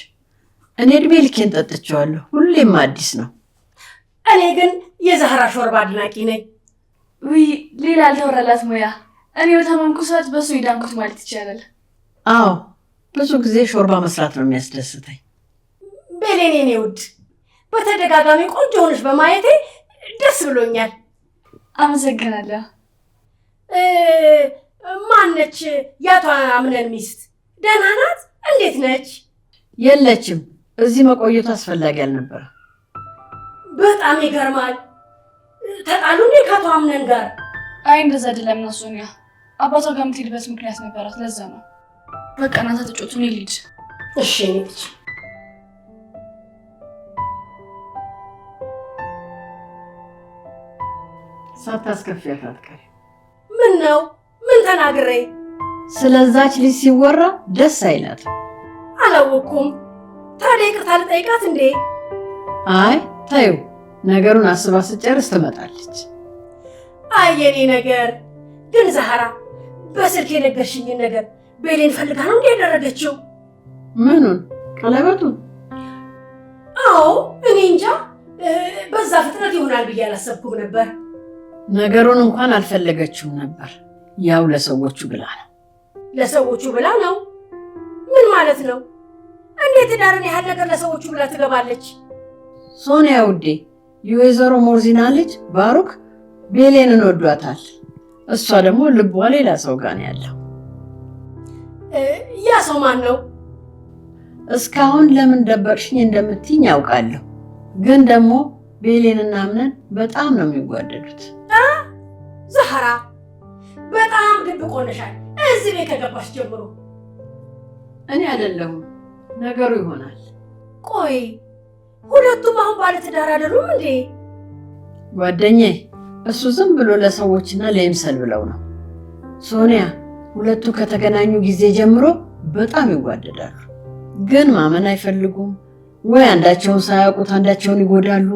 እኔ እድሜ ልኬን ጠጥቼዋለሁ። ሁሌም አዲስ ነው። እኔ ግን የዛህራ ሾርባ አድናቂ ነኝ። ውይ ሌላ አልተወራላት ሙያ። እኔ በታመምኩ ሰዓት በሱ ይዳንኩት ማለት ይቻላል። አዎ ብዙ ጊዜ ሾርባ መስራት ነው የሚያስደስተኝ። ቤሌኔ እኔ ውድ በተደጋጋሚ ቆንጆ ሆነሽ በማየቴ ደስ ብሎኛል። አመሰግናለሁ። ማነች ያቷ አምነን ሚስት? ደህና ናት? እንዴት ነች? የለችም። እዚህ መቆየቱ አስፈላጊ አልነበረ። በጣም ይገርማል። ተጣሉ እንዴ ከአቶ አምነን ጋር? አይ እንደዛ አይደለም ነው ሶኒያ። አባቷ ጋር የምትሄድበት ምክንያት ነበራት፣ ለዛ ነው። በቃ እናንተ ተጫወቱ፣ እኔ ልሂድ። እሺ ልጅ። ሳታስከፊያት አትቀሪ። ምን ነው? ምን ተናግሬ? ስለዛች ልጅ ሲወራ ደስ አይላትም። አላወኩም። ታዲያ ይቅርታ ልጠይቃት እንዴ? አይ ታዩ፣ ነገሩን አስባ ስጨርስ ትመጣለች። አይ የኔ ነገር ግን ዛህራ በስልክ የነገርሽኝን ነገር ቤሌን ፈልጋ ነው እንዴ ያደረገችው? ምኑን? ቀለበቱን? አዎ እኔ እንጃ። በዛ ፍጥነት ይሆናል ብዬ አላሰብኩም ነበር። ነገሩን እንኳን አልፈለገችውም ነበር። ያው ለሰዎቹ ብላ ነው። ለሰዎቹ ብላ ነው? ምን ማለት ነው? እንዴት ዳርን ያህል ነገር ለሰዎቹ ብላ ትገባለች? ሶኒያ ውዴ፣ የወይዘሮ ሞርዚና ልጅ ባሩክ ቤሌንን ወዷታል። እሷ ደግሞ ልቧ ሌላ ሰው ጋር ነው ያለው። ያ ሰው ማን ነው? እስካሁን ለምን ደበቅሽኝ እንደምትይኝ ያውቃለሁ። ግን ደግሞ ቤሌንና አምነን በጣም ነው የሚዋደዱት። ዛህራ በጣም ድብቅ ሆነሻል እዚህ ቤት ከገባሽ ጀምሮ። እኔ አይደለሁም ነገሩ ይሆናል። ቆይ ሁለቱም አሁን ባለ ትዳር አይደሉም እንዴ? ጓደኛዬ፣ እሱ ዝም ብሎ ለሰዎችና ለይምሰል ብለው ነው። ሶኒያ፣ ሁለቱ ከተገናኙ ጊዜ ጀምሮ በጣም ይዋደዳሉ። ግን ማመን አይፈልጉም። ወይ አንዳቸውን ሳያውቁት አንዳቸውን ይጎዳሉ።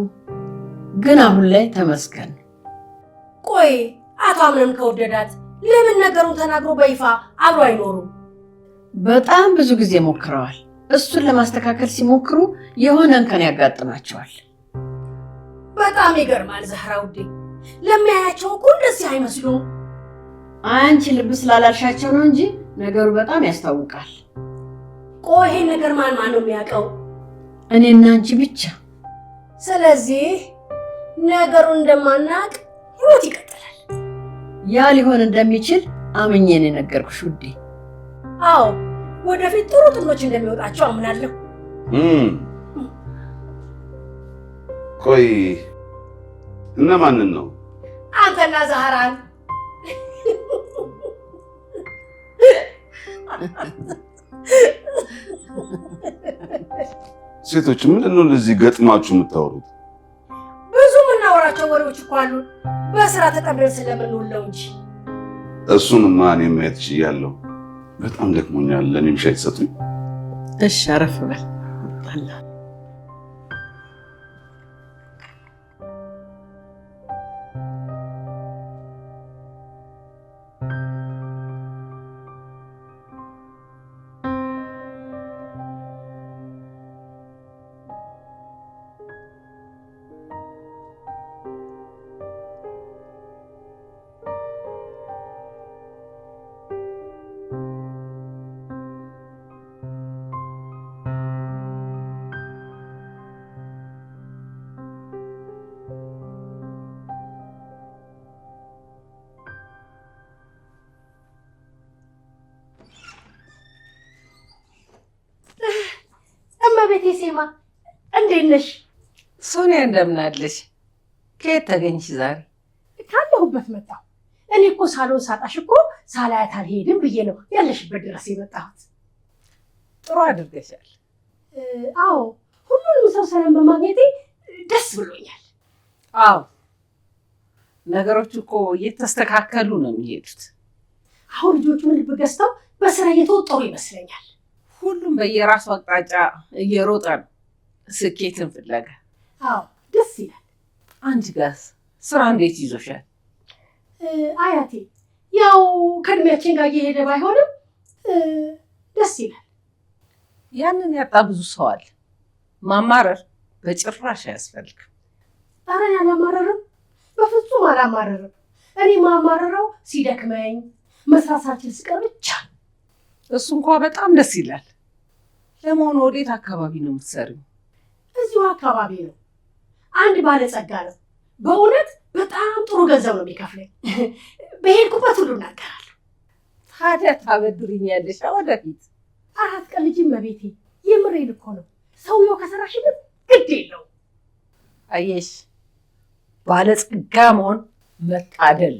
ግን አሁን ላይ ተመስገን። ቆይ አቶ አምነን ከወደዳት ለምን ነገሩን ተናግሮ በይፋ አብሮ አይኖሩም? በጣም ብዙ ጊዜ ሞክረዋል። እሱን ለማስተካከል ሲሞክሩ የሆነ እንከን ያጋጥማቸዋል። በጣም ይገርማል ዛህራ ውዴ። ለሚያያቸው እኮ እንደዚህ አይመስሉም። አንቺ ልብ ስላላልሻቸው ነው እንጂ ነገሩ በጣም ያስታውቃል። ቆይ ይሄ ነገር ማን ነው የሚያውቀው? እኔና አንቺ ብቻ። ስለዚህ ነገሩን እንደማናቅ ህይወት ይቀጥላል። ያ ሊሆን እንደሚችል አምኜ ነው የነገርኩሽ ውዴ። አዎ ወደፊት ጥሩ ጥሎች እንደሚወጣቸው አምናለሁ። ቆይ እነማንን ነው? አንተና ዛህራን። ሴቶች ምንድን ነው እንደዚህ ገጥማችሁ የምታወሩት? ብዙ የምናወራቸው ወሬዎች እኮ አሉ። በስራ ተጠምደን ስለምንውለው እንጂ። እሱንማ እኔም ማየት ችያለሁ። በጣም ደክሞኛል። ለእኔም ሻይ ትሰጡኝ? እሺ አረፍ በል። እመቤቴ ሴማ እንዴት ነሽ? ሶኒያ እንደምን አለሽ? ከየት ተገኝሽ ዛሬ? ካለሁበት መጣሁ። እኔ እኮ ሳሎን ሳጣሽ እኮ ሳላያት አልሄድም ብዬ ነው ያለሽበት ድረስ የመጣሁት። ጥሩ አድርገሻል። አዎ ሁሉንም ሰው ሰላም በማግኘቴ ደስ ብሎኛል። አዎ ነገሮች እኮ እየተስተካከሉ ነው የሚሄዱት። አሁን ልጆቹን ልብ ገዝተው በስራ እየተወጠሩ ይመስለኛል። ሁሉም በየራሱ አቅጣጫ እየሮጠ ነው ስኬትን ፍለጋ። አዎ ደስ ይላል። አንቺ ጋስ ስራ እንዴት ይዞሻል? አያቴ ያው ከእድሜያችን ጋር እየሄደ ባይሆንም ደስ ይላል። ያንን ያጣ ብዙ ሰው አለ። ማማረር በጭራሽ አያስፈልግም። ኧረ እኔ አላማረርም፣ በፍጹም አላማረርም። እኔ ማማረረው ሲደክመኝ መስራታችን ሲቀር ብቻ። እሱ እንኳ በጣም ደስ ይላል። ለመሆኑ ወዴት አካባቢ ነው የምትሰሪው? እዚሁ አካባቢ ነው። አንድ ባለጸጋ ነው። በእውነት በጣም ጥሩ ገንዘብ ነው የሚከፍለኝ። በሄድኩበት ሁሉ እናገራለሁ። ታዲያ ታበድሪኛለሽ ወደፊት? 4 ቀን ልጅ መቤቴ፣ የምሬን እኮ ነው። ሰውየው ከሰራሽበት ግድ የለው። አየሽ፣ ባለጸጋ መሆን መታደል።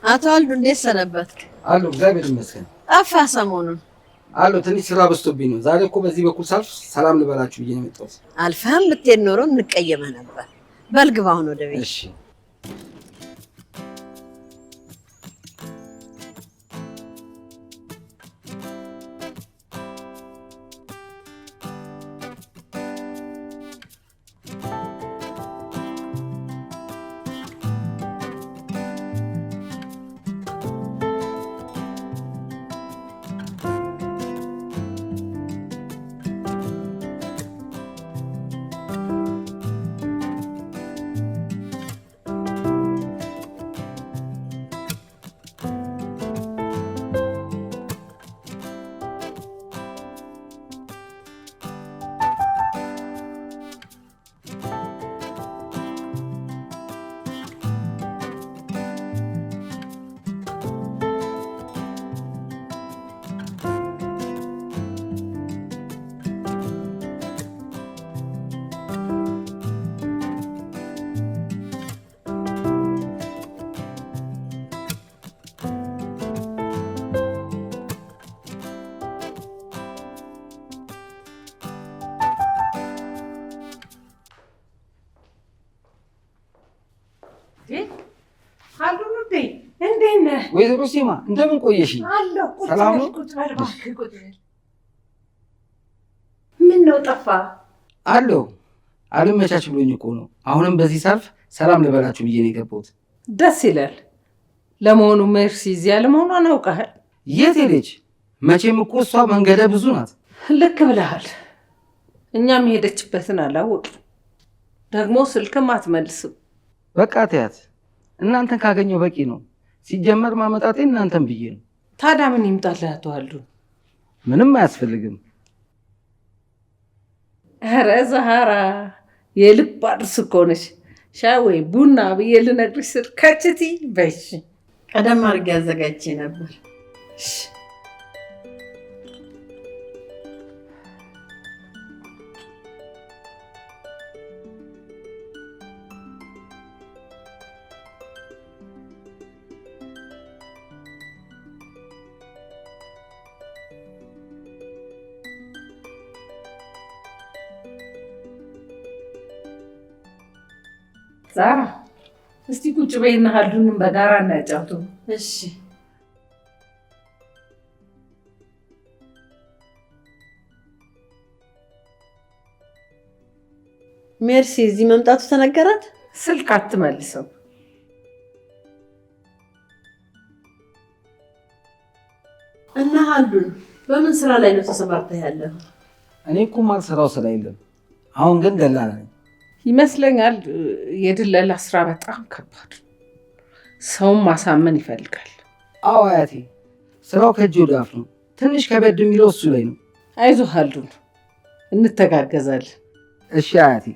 አቶ አልዱ እንዴት ሰነበትክ? አሎ፣ እግዚአብሔር ይመስገን። ጠፋ ሰሞኑን። አሎ፣ ትንሽ ስራ በዝቶብኝ ነው። ዛሬ እኮ በዚህ በኩል ሳልፍ ሰላም ልበላችሁ ብዬ ነው የመጣሁት። አልፈህም ብትሄድ ኖሮ እንቀየመህ ነበር። በልግባ አሁን ወደ ቤት። እሺ። ወይዘሮ ሲማ እንደምን ቆየሽ? ሰላም ነው? ምን ነው ጠፋ? አለሁ። አልመቻች ብሎኝ እኮ ነው። አሁንም በዚህ ሳልፍ ሰላም ልበላችሁ ብዬ ነው የገባሁት። ደስ ይላል። ለመሆኑ ሜርሲ እዚያ ለመሆኗን አውቃሃል? የት ሄደች? መቼም እኮ እሷ መንገደ ብዙ ናት። ልክ ብለሃል። እኛም የሄደችበትን አላወቅም። ደግሞ ስልክም አትመልስም። በቃ ተያት። እናንተን ካገኘው በቂ ነው። ሲጀመር ማመጣጤ እናንተን ብዬ ነው። ታዲያ ምን ይምጣልህ አቶ አልዱ? ምንም አያስፈልግም። ኧረ ዛህራ የልብ አድርስ እኮ ነሽ። ሻይ ወይ ቡና ብዬ ልነግርሽ ስል ከችቲ በሽ። ቀደም አድርጌ አዘጋጅቼ ነበር። ዛራ እስቲ ቁጭ በይና አልዱንም በጋራ እናጫውቱ። እሺ። ሜርሲ እዚህ መምጣቱ ተነገራት? ስልክ አትመልሰው። እና አልዱን በምን ስራ ላይ ነው ተሰማርተህ ያለው? እኔ እኮ ማልሰራው ስራ የለም። አሁን ግን ደላላ ነኝ። ይመስለኛል የድለላ ስራ በጣም ከባድ፣ ሰውን ማሳመን ይፈልጋል። አዎ አያቴ፣ ስራው ከእጅ ወደ አፍ ነው። ትንሽ ከበድ የሚለው እሱ ላይ ነው። አይዞህ አልዱን፣ እንተጋገዛለን። እሺ አያቴ።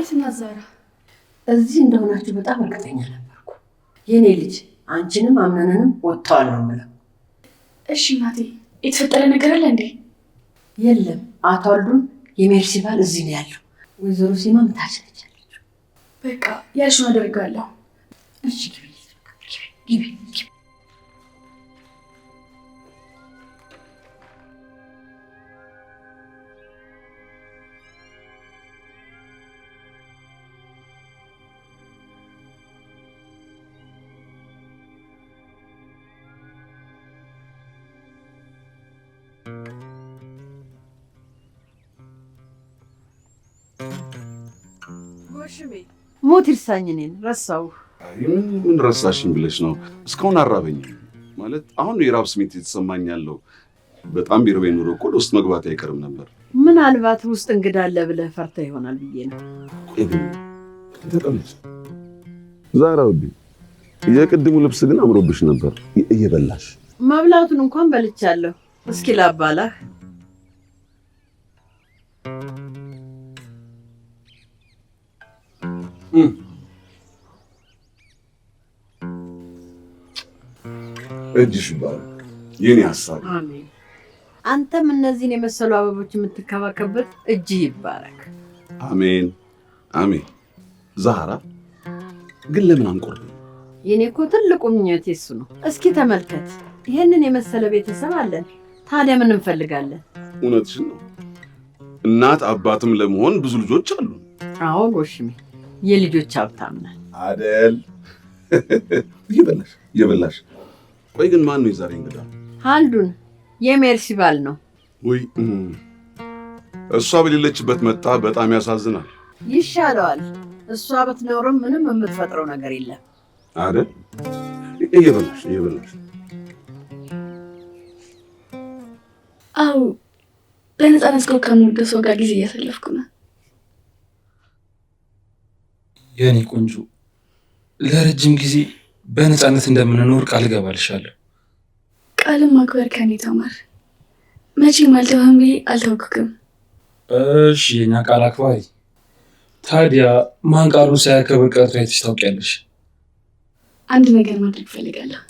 ቆይ ስናዛራ እዚህ እንደሆናችሁ በጣም እርግጠኛ ነበርኩ። የኔ ልጅ አንቺንም አምነንንም ወጥቷል ነው የምለው። እሺ እናቴ፣ የተፈጠረ ነገር አለ እንዴ? የለም፣ አቶ አልዱን የሜርሲ ባል እዚህ ነው ያለው። ወይዘሮ ሲማ ምታች ነች ያለችው። በቃ ያልሽውን አደርጋለሁ። እሺ ግቢ። ሞት ይርሳኝ፣ እኔን ረሳው። ምን ረሳሽኝ ብለሽ ነው? እስካሁን አራበኝም ማለት አሁን የራብ ስሜት የተሰማኝ ያለው። በጣም ቢርበኝ ኑሮ እኮ ውስጥ መግባት አይቀርም ነበር። ምናልባት ውስጥ እንግዳ አለ ብለህ ፈርተህ ይሆናል ብዬ ነው። ተቀመጭ ዛራ ውዴ። የቅድሙ ልብስ ግን አምሮብሽ ነበር። እየበላሽ መብላቱን እንኳን በልቻለሁ። እስኪ ላባላህ። እጅሽ ይባረክ የኔ ሐሳብ። አሜን። አንተም እነዚህን የመሰሉ አበቦች የምትከባከበት እጅህ ይባረክ። አሜን አሜን። ዛህራ ግን ለምን አንቆርም? የኔ እኮ ትልቁ ምኞቴ እሱ ነው። እስኪ ተመልከት፣ ይሄንን የመሰለ ቤተሰብ አለን። ታዲያ ምን እንፈልጋለን? እውነትሽን ነው። እናት አባትም ለመሆን ብዙ ልጆች አሉ። አዎ ጎሽሜ፣ የልጆች ሀብታም ነን አደል? እየበላሽ። ቆይ ግን ማን ነው የዛሬ እንግዳ? አልዱን የሜርሲ ባል ነው። ወይ እሷ በሌለችበት መጣ። በጣም ያሳዝናል። ይሻለዋል። እሷ ብትኖርም ምንም የምትፈጥረው ነገር የለም አይደል? እየበላሽ። አዎ፣ በነፃነት ከምወደው ሰው ጋር ጊዜ እያሳለፍኩ ነው። የኔ ቆንጆ፣ ለረጅም ጊዜ በነፃነት እንደምንኖር ቃል እገባልሻለሁ። ቃልም ማክበር ከኔ ተማር። መቼም አልተውህም ብዬ አልተውክክም። እሺ የኛ ቃል አክባሪ። ታዲያ ማን ቃሉን ሳያከብር ቀርቶ አይተሽ ታውቂያለሽ? አንድ ነገር ማድረግ እፈልጋለሁ።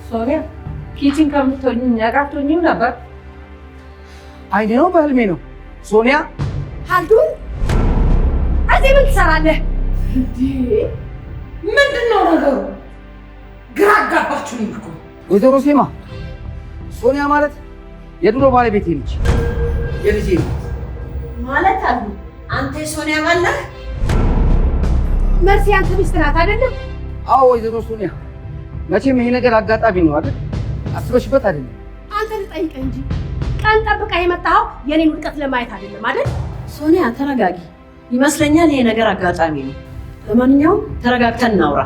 ሶኒያ ኪችን ከምትሆኝ እኛ ጋር አትሆኝም ነበር? አይኔ ነው በህልሜ ነው። ሶኒያ አልዱን እዚህ ምን ትሰራለህ? ምንድን ነው ነገሩ? ግራ አጋባችሁኝ እኮ። ወይዘሮ ሴማ፣ ሶኒያ ማለት የድሮ ባለቤቴ ነች። የልጄ ነው ማለት አሉ። አንተ የሶኒያ ባል ነህ? መርሲ አንተ ሚስት ናት አይደለም? አዎ ወይዘሮ ሶኒያ። መቼም ይሄ ነገር አጋጣሚ ነው አይደል? አስበሽበት አይደለም? አንተ ልጠይቅህ እንጂ ቀን ጠብቀህ የመጣኸው የኔን ውድቀት ለማየት አይደለም አይደል? ሶኒያ ተረጋጊ። ይመስለኛል ይሄ ነገር አጋጣሚ ነው። ለማንኛውም ተረጋግተን እናውራ።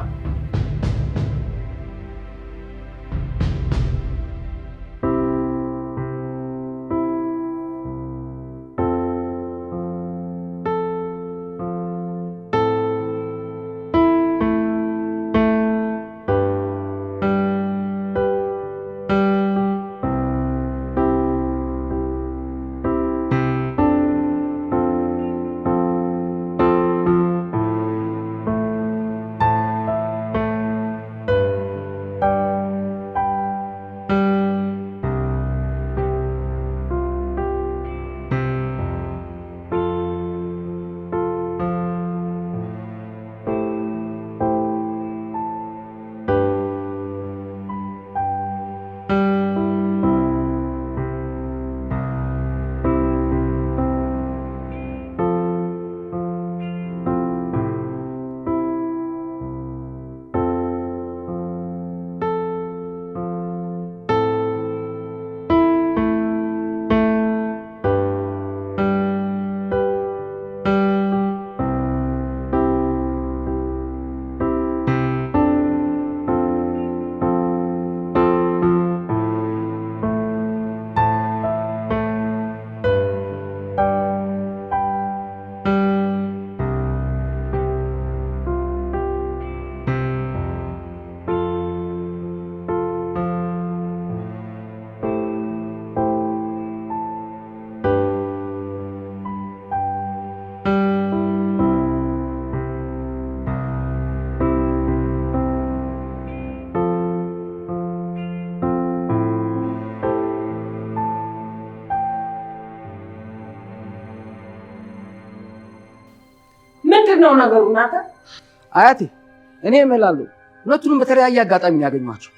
ምንድነው ነገሩ? እናንተ አያቴ እኔ እምላለሁ ሁለቱንም በተለያየ አጋጣሚ ነው ያገኘኋቸው።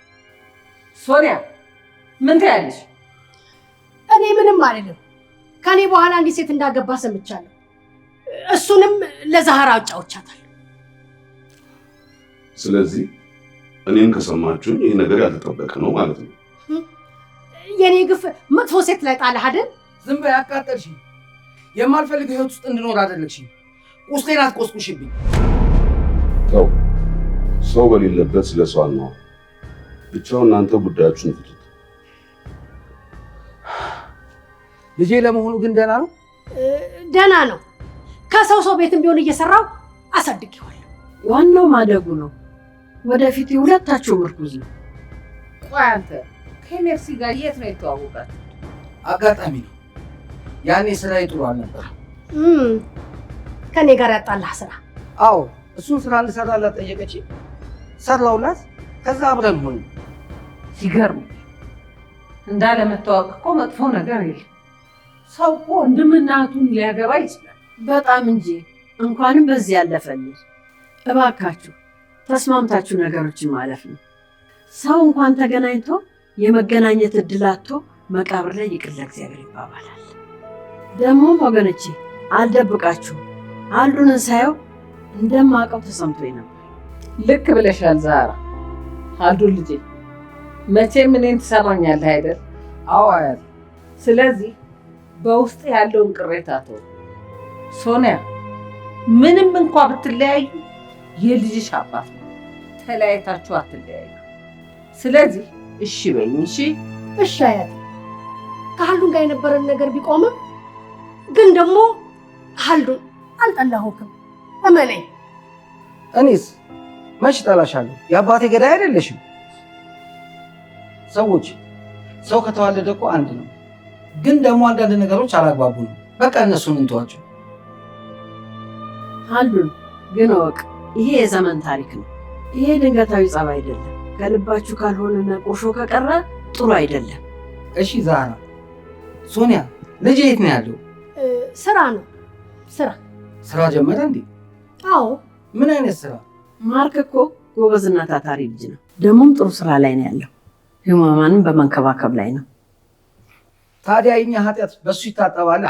ሶኒያ ምን ትያለሽ? እኔ ምንም አይደለም። ከኔ በኋላ አንዲት ሴት እንዳገባ ሰምቻለሁ። እሱንም ለዛህራ አጫውቻታለሁ። ስለዚህ እኔም ከሰማችሁኝ ይህ ነገር ያልተጠበቀ ነው ማለት ነው። የኔ ግፍ መጥፎ ሴት ላይ ጣለህ አይደል? ዝም በይ አቃጠልሽኝ። የማልፈልገው ህይወት ውስጥ እንድኖር አደረግሽኝ። ቁስጤን አትቆስቁሽብኝ። ተው፣ ሰው በሌለበት ስለ ሰው አናወራ። ብቻው እናንተ ጉዳያችሁን ፍቱት። ልጄ ለመሆኑ ግን ደህና ነው? ደህና ነው። ከሰው ቤትም ቢሆን እየሰራው አሳድጌዋለሁ። ዋናው ማደጉ ነው። ወደፊት ሁለታችሁ ምርኩዝ ነው። ቆይ አንተ ከሜርሲ ጋር የት ነው የተዋወቃችሁት? አጋጣሚ ነው። ያኔ ስራዬ ጥሩ አልነበረም። ከኔ ጋር ያጣላህ ስራ? አዎ፣ እሱን ስራ እንድሰራላት ጠየቀች። ሰራውላት። ከዛ አብረን ሆነ። ሲገርም እንዳለመተዋወቅ እኮ መጥፎ ነገር የለም። ሰው እኮ ወንድምና እህቱን ሊያገባ ይችላል። በጣም እንጂ እንኳንም በዚህ ያለፈልኝ። እባካችሁ ተስማምታችሁ ነገሮችን ማለፍ ነው። ሰው እንኳን ተገናኝቶ የመገናኘት እድል አጥቶ መቃብር ላይ ይቅር ለእግዚአብሔር ይባባላል። ደግሞም ወገኖቼ አልደብቃችሁም፣ አንዱንን ሳየው እንደማውቀው ተሰምቶኝ ነበር። ልክ ብለሻል ዛራ። አንዱ ልጄ መቼም እኔን ትሰማኛለህ አይደል? አዎ አያት። ስለዚህ በውስጥ ያለውን ቅሬታ ተው። ሶኒያ ምንም እንኳ ብትለያዩ የልጅሽ አባት ነው። ተለያይታችሁ አትለያዩ። ስለዚህ እሺ በይኝ። እሺ እሺ አያት። ከሀልዱን ጋር የነበረን ነገር ቢቆምም ግን ደግሞ ሀልዱን አልጠላሁትም፣ እመነኝ። እኔስ መች ጠላሻለሁ? የአባቴ ገዳይ አይደለሽም። ሰዎች ሰው ከተዋለደ እኮ አንድ ነው። ግን ደግሞ አንዳንድ ነገሮች አላግባቡ ነው። በቃ እነሱን እንተዋቸው። ሀልዱን ግን እወቅ፣ ይሄ የዘመን ታሪክ ነው። ይሄ ድንገታዊ ጸብ አይደለም። ከልባችሁ ካልሆነና ቁርሾ ከቀረ ጥሩ አይደለም። እሺ ዛራ፣ ሶኒያ ልጅ የት ነው ያለው? ስራ ነው። ስራ ጀመረ እንዴ? አዎ። ምን አይነት ስራ? ማርክ እኮ ጎበዝና ታታሪ ልጅ ነው። ደግሞም ጥሩ ስራ ላይ ነው ያለው። ህሙማንን በመንከባከብ ላይ ነው። ታዲያ የኛ ኃጢአት በሱ ይታጠባላ?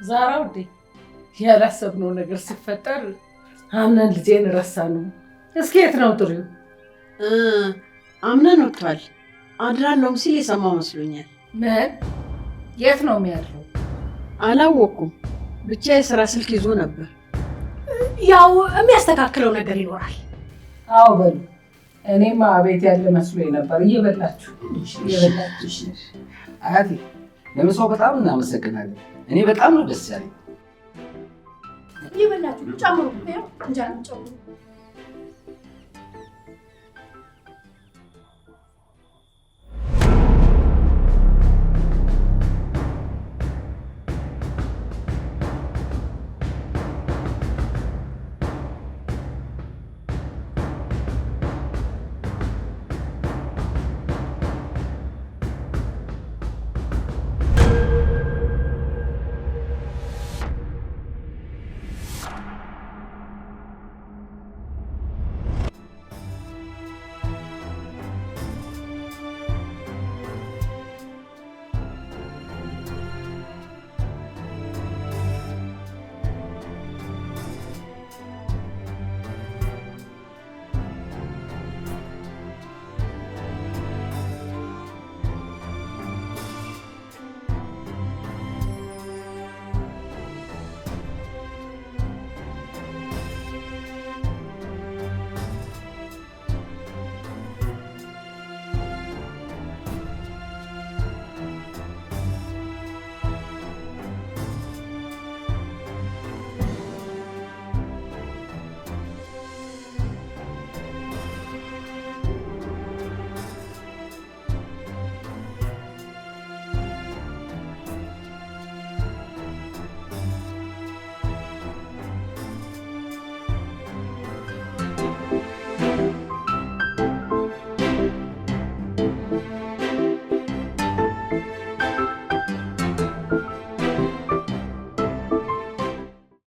ዛራ ውዴ፣ ያላሰብነው ነገር ሲፈጠር አምነን ልጄን ረሳነው። እስኪ የት ነው ጥሪው? አምነን ወጥቷል። አድራለሁም ሲል የሰማው መስሎኛል። ምን? የት ነው የሚያድረው? አላወኩም። ብቻ የስራ ስልክ ይዞ ነበር። ያው የሚያስተካክለው ነገር ይኖራል። አዎ በሉ። እኔማ ቤት ያለ መስሎኝ ነበር። እየበላችሁ አያቴ፣ ለምሳው በጣም እናመሰግናለን። እኔ በጣም ነው ደስ ያለኝ። እየበላችሁ ጨምሩ። እንጀራ ጨምሩ።